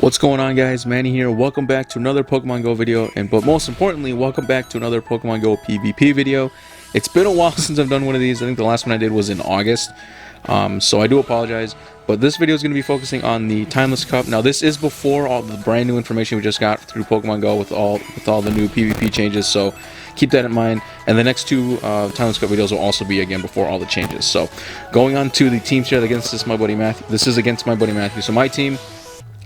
What's going on, guys? Manny here. Welcome back to another Pokemon Go video, but most importantly, welcome back to another Pokemon Go PvP video. It's been a while since I've done one of these. I think the last one I did was in August, so I do apologize. But this video is going to be focusing on the Timeless Cup. Now, this is before all the brand new information we just got through Pokemon Go with all the new PvP changes. So keep that in mind. And the next two Timeless Cup videos will also be again before all the changes. So going on to the teams here against this, my buddy Matthew. This is against my buddy Matthew. So my team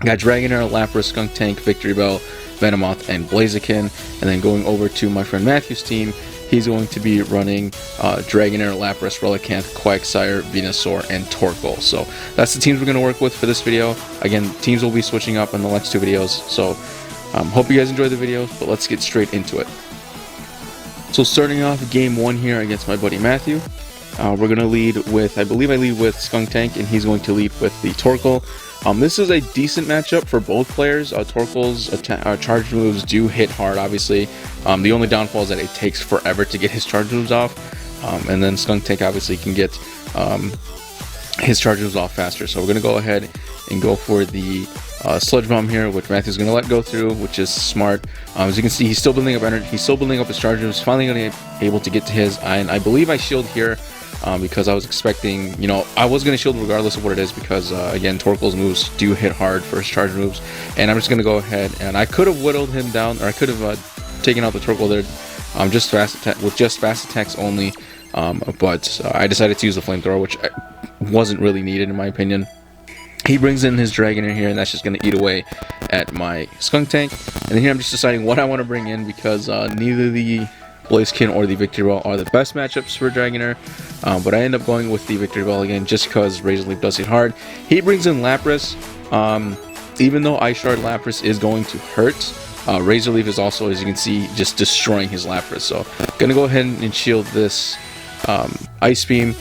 got Dragonair, Lapras, Skuntank, Victory Bell, Venomoth, and Blaziken. And then going over to my friend Matthew's team, he's going to be running Dragonair, Lapras, Relicanth, Quagsire, Venusaur, and Torkoal. So that's the teams we're going to work with for this video. Again, teams will be switching up in the next two videos. So hope you guys enjoy the video, but let's get straight into it. So starting off game one here against my buddy Matthew, we're going to lead with, I believe I lead with Skuntank, and he's going to lead with the Torkoal. This is a decent matchup for both players. Torkoal's charge moves do hit hard, obviously. The only downfall is that it takes forever to get his charge moves off. And then Skuntank obviously can get his charge moves off faster. So we're going to go ahead and go for the Sludge Bomb here, which Matthew's going to let go through, which is smart. As you can see, he's still building up energy. He's still building up his charge moves. Finally going to be able to get to his. And I believe I shield here. Because I was expecting, I was going to shield regardless of what it is because, again, Torkoal's moves do hit hard for his charge moves. And I'm just going to go ahead, and I could have whittled him down, or I could have taken out the Torkoal there just with just fast attacks only. But I decided to use the Flamethrower, which wasn't really needed in my opinion. He brings in his Dragonair here, and that's just going to eat away at my Skuntank. And then here I'm just deciding what I want to bring in because neither the Blaziken or the Victory Bell are the best matchups for Dragonair, but I end up going with the Victory Bell again just because Razor Leaf does hit hard. He brings in Lapras. Even though Ice Shard Lapras is going to hurt, Razor Leaf is also, as you can see, just destroying his Lapras. So gonna go ahead and shield this Ice Beam,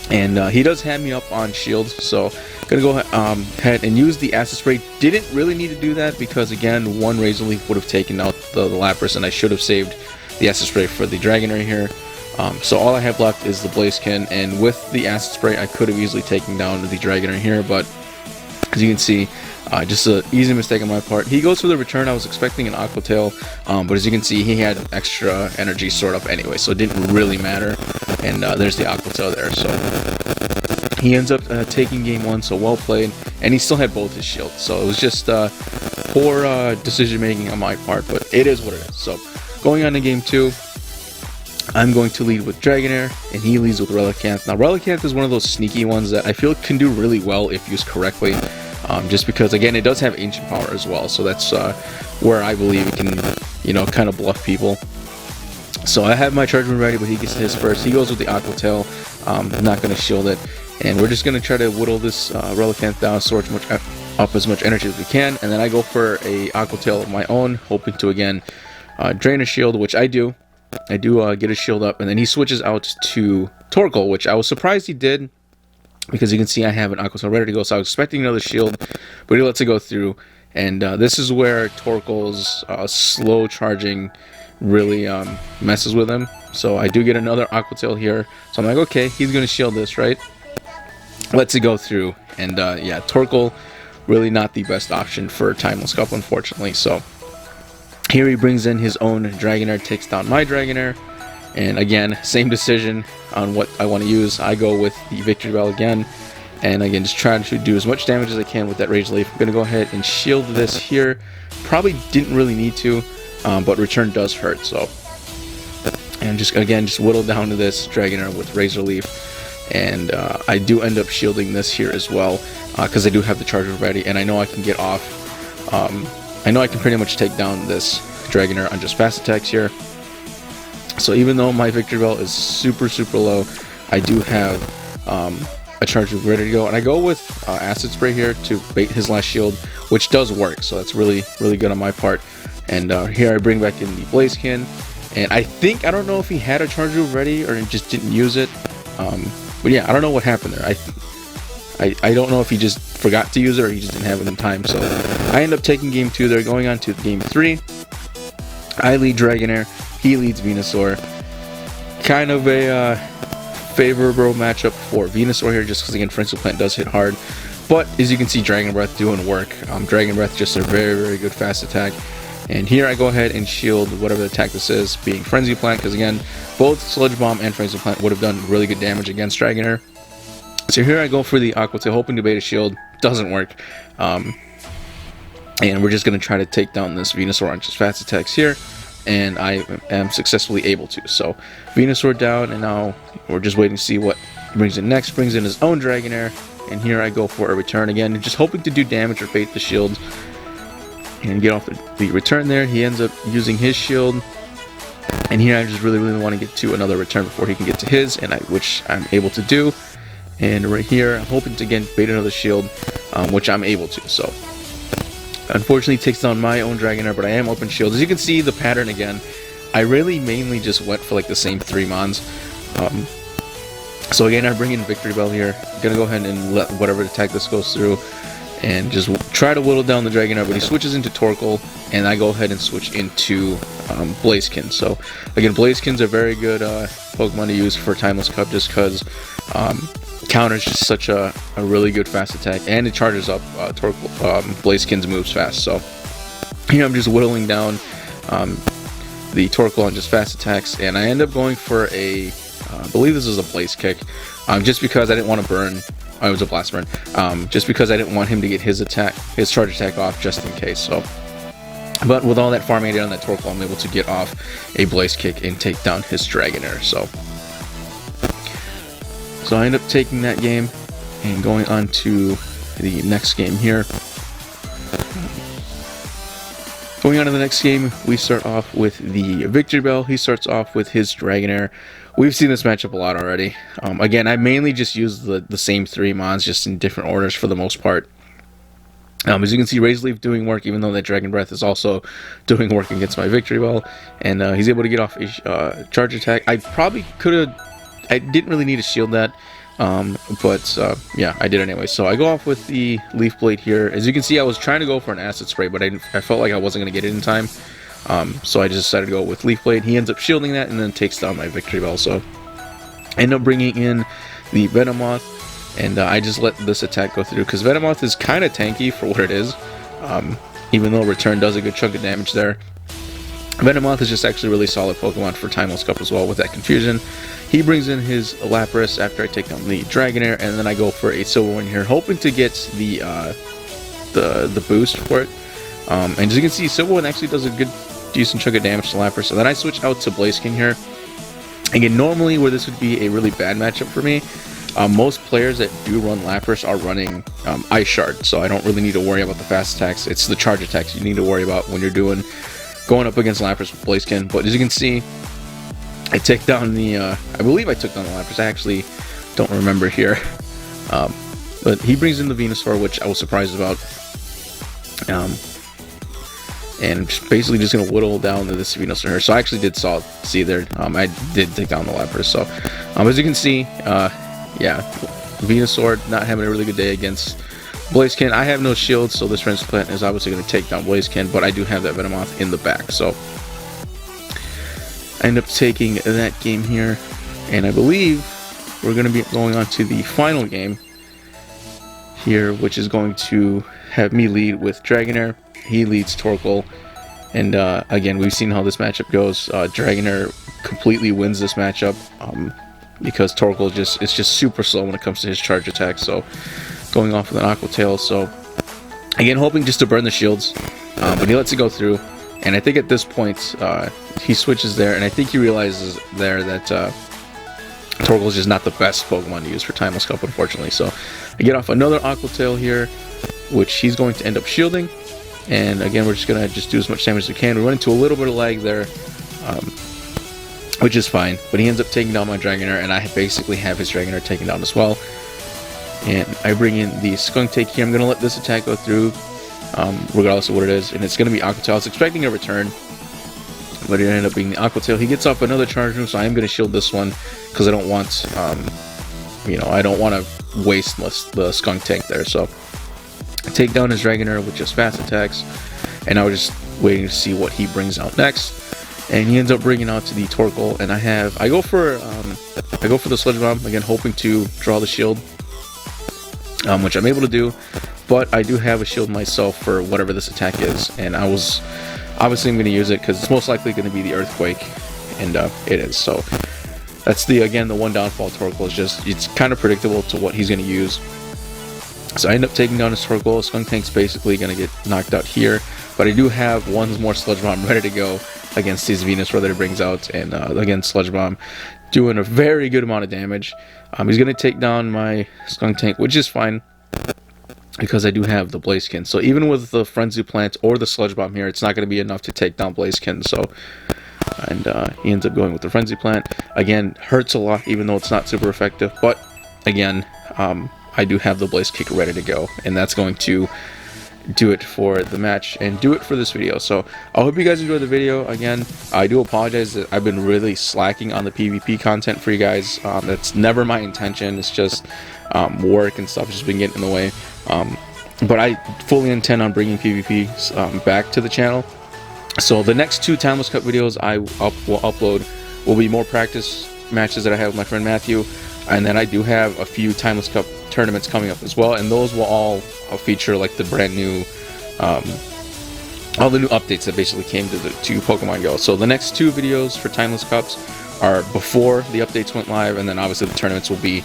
and he does have me up on shield, so gonna go ahead and use the Acid Spray. Didn't really need to do that because, again, one Razor Leaf would have taken out the Lapras, and I should have saved the Acid Spray for the Dragonair here. So all I have left is the Blaziken, and with the Acid Spray I could have easily taken down the Dragonair here, but as you can see, just an easy mistake on my part. He goes for the return. I was expecting an Aqua Tail, but as you can see, he had extra energy stored up anyway, so it didn't really matter. And there's the Aqua Tail there, so he ends up taking game one, so well played. And he still had both his shields, so it was just poor decision making on my part, but it is what it is. So going on to game two, I'm going to lead with Dragonair, and he leads with Relicanth. Now, Relicanth is one of those sneaky ones that I feel can do really well if used correctly, just because, again, it does have Ancient Power as well, so that's where I believe it can, kind of bluff people. So I have my charge move ready, but he gets his first. He goes with the Aqua Tail. I'm not going to shield it, and we're just going to try to whittle this Relicanth down, store up as much energy as we can, and then I go for a Aqua Tail of my own, hoping to, again, drain a shield, which I do. I do get a shield up, and then he switches out to Torkoal, which I was surprised he did, because you can see I have an Aqua Tail ready to go, so I was expecting another shield, but he lets it go through, and this is where Torkoal's slow charging really messes with him. So I do get another Aqua Tail here, so I'm like, okay, he's going to shield this, right? Lets it go through, and yeah, Torkoal really not the best option for Timeless Cup, unfortunately. So here he brings in his own Dragonair, takes down my Dragonair, and again, same decision on what I want to use. I go with the Victory Bell again, and again, just trying to do as much damage as I can with that Razor Leaf. I'm going to go ahead and shield this here. Probably didn't really need to, but return does hurt, so. And just whittle down to this Dragonair with Razor Leaf, and I do end up shielding this here as well, because I do have the charger ready, and I know I can get off. I know I can pretty much take down this Dragonair on just fast attacks here. So even though my Victory Bell is super low, I do have a charge move ready to go, and I go with Acid Spray here to bait his last shield, which does work, so that's really good on my part. And here I bring back in the Blaziken, and I don't know if he had a charge move ready or just didn't use it, but yeah, I don't know what happened there. I don't know if he just forgot to use it or he just didn't have it in time. So I end up taking game two there. Going on to game three, I lead Dragonair, he leads Venusaur. Kind of a favorable matchup for Venusaur here, just because, again, Frenzy Plant does hit hard. But as you can see, Dragon Breath doing work. Dragon Breath just a very good fast attack. And here I go ahead and shield whatever the attack this is, being Frenzy Plant, because again, both Sludge Bomb and Frenzy Plant would have done really good damage against Dragonair. So here I go for the Aqua Tail, hoping to bait a shield. Doesn't work. And we're just going to try to take down this Venusaur on just fast attacks here. And I am successfully able to. So Venusaur down, and now we're just waiting to see what he brings in next. Brings in his own Dragonair. And here I go for a return again, and just hoping to do damage or bait the shield. And get off the return there. He ends up using his shield. And here I just really want to get to another return before he can get to his, and which I'm able to do. And right here, I'm hoping to again bait another shield, which I'm able to. So, unfortunately, it takes down my own Dragonair, but I am open shield. As you can see, the pattern again, I really mainly just went for like the same 3 mons. So again, I bring in Victory Bell here. I'm gonna go ahead and let whatever attack this goes through, and just try to whittle down the Dragonair, but he switches into Torkoal, and I go ahead and switch into Blaziken. So again, Blaziken's a very good Pokemon to use for Timeless Cup, just because counters just such a really good fast attack, and it charges up Blaziken's moves fast. So here I'm just whittling down the Torkoal on just fast attacks, and I end up going for a, I believe this is a Blaze Kick, just because I didn't want to burn. Oh, it was a Blast Burn. Just because I didn't want him to get his charge attack off, just in case. So, but with all that farming I did on that Torkoal, I'm able to get off a Blaze Kick and take down his Dragonair. So I end up taking that game and going on to the next game here. Going on to the next game, we start off with the Victory Bell. He starts off with his Dragonair. We've seen this matchup a lot already. Again, I mainly just use the same 3 mons, just in different orders for the most part. As you can see, Razor Leaf doing work, even though that Dragon Breath is also doing work against my Victory Bell. And he's able to get off a charge attack. I probably could have... I didn't really need to shield that. But yeah, I did anyway. So I go off with the Leaf Blade here. As you can see, I was trying to go for an Acid Spray, but I felt like I wasn't going to get it in time. So I just decided to go with Leaf Blade. He ends up shielding that and then takes down my Victory Bell. So I end up bringing in the Venomoth, and I just let this attack go through, because Venomoth is kind of tanky for what it is, even though Return does a good chunk of damage there. Venomoth is just actually a really solid Pokemon for Timeless Cup as well with that confusion. He brings in his Lapras after I take down the Dragonair, and then I go for a Silver One here, hoping to get the boost for it. And as you can see, Silver One actually does a good, decent chunk of damage to Lapras. So then I switch out to Blaziken here. Again, normally where this would be a really bad matchup for me, most players that do run Lapras are running Ice Shard, so I don't really need to worry about the fast attacks. It's the charge attacks you need to worry about when you're going up against Lapras with Blaziken. But as you can see, I take down the, I believe I took down the Lapras. I actually don't remember here. But he brings in the Venusaur, which I was surprised about. And basically just going to whittle down to this Venusaur here. So I actually did see there, I did take down the Lapras. So as you can see, yeah, Venusaur not having a really good day against Blaziken. I have no shield, so this Frenzy Plant is obviously going to take down Blaziken, but I do have that Venomoth in the back. So I end up taking that game here, and I believe we're going to be going on to the final game here, which is going to have me lead with Dragonair. He leads Torkoal, and again, we've seen how this matchup goes. Dragonair completely wins this matchup because Torkoal is just super slow when it comes to his charge attack. So going off with an Aqua Tail. So again, hoping just to burn the shields, but he lets it go through. And I think at this point, he switches there, and I think he realizes there that Torkoal is just not the best Pokemon to use for Timeless Cup, unfortunately. So I get off another Aqua Tail here, which he's going to end up shielding. And again, we're just going to do as much damage as we can. We run into a little bit of lag there, which is fine. But he ends up taking down my Dragonair, and I basically have his Dragonair taken down as well. And I bring in the Skunk Take here. I'm going to let this attack go through, regardless of what it is. And it's going to be Aqua Tail. I was expecting a return, but it ended up being the Aqua Tail. He gets off another charge move, so I am going to shield this one because I don't want, I don't want to waste the Skunk Tank there. So I take down his Dragonair with just fast attacks, and I was just waiting to see what he brings out next. And he ends up bringing out to the Torkoal, and I go for the Sludge Bomb again, hoping to draw the shield. which I'm able to do, but I do have a shield myself for whatever this attack is, and I was obviously I'm going to use it because it's most likely going to be the Earthquake, and it is. So that's the one downfall of Torkoal is just it's kind of predictable to what he's going to use. So I end up taking down his Torkoal. Skunk Tank's basically going to get knocked out here, but I do have one more Sludge Bomb ready to go against his Venus Brother that it brings out, and again Sludge Bomb doing a very good amount of damage. He's going to take down my Skunk Tank, which is fine because I do have the Blaziken. So even with the Frenzy Plant or the Sludge Bomb here, it's not going to be enough to take down Blaziken. So, and he ends up going with the Frenzy Plant. Again, hurts a lot, even though it's not super effective. But again, I do have the Blaze Kick ready to go, and that's going to do it for the match and do it for this video. So I hope you guys enjoyed the video. Again, I do apologize that I've been really slacking on the PvP content for you guys. That's never my intention. It's just work and stuff has just been getting in the way. But I fully intend on bringing PvP back to the channel. So the next 2 Timeless Cup videos I will upload will be more practice matches that I have with my friend Matthew, and then I do have a few Timeless Cup tournaments coming up as well, and those will all feature like the brand new all the new updates that basically came to Pokemon Go. So the next 2 videos for Timeless Cups are before the updates went live, and then obviously the tournaments will be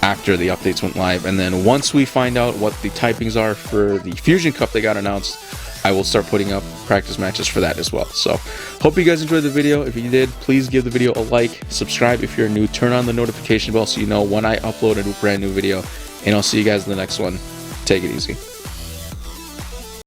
after the updates went live. And then once we find out what the typings are for the Fusion Cup that got announced, I will start putting up practice matches for that as well. So hope you guys enjoyed the video. If you did, please give the video a like, subscribe if you're new, turn on the notification bell so you know when I upload a brand new video, and I'll see you guys in the next one. Take it easy.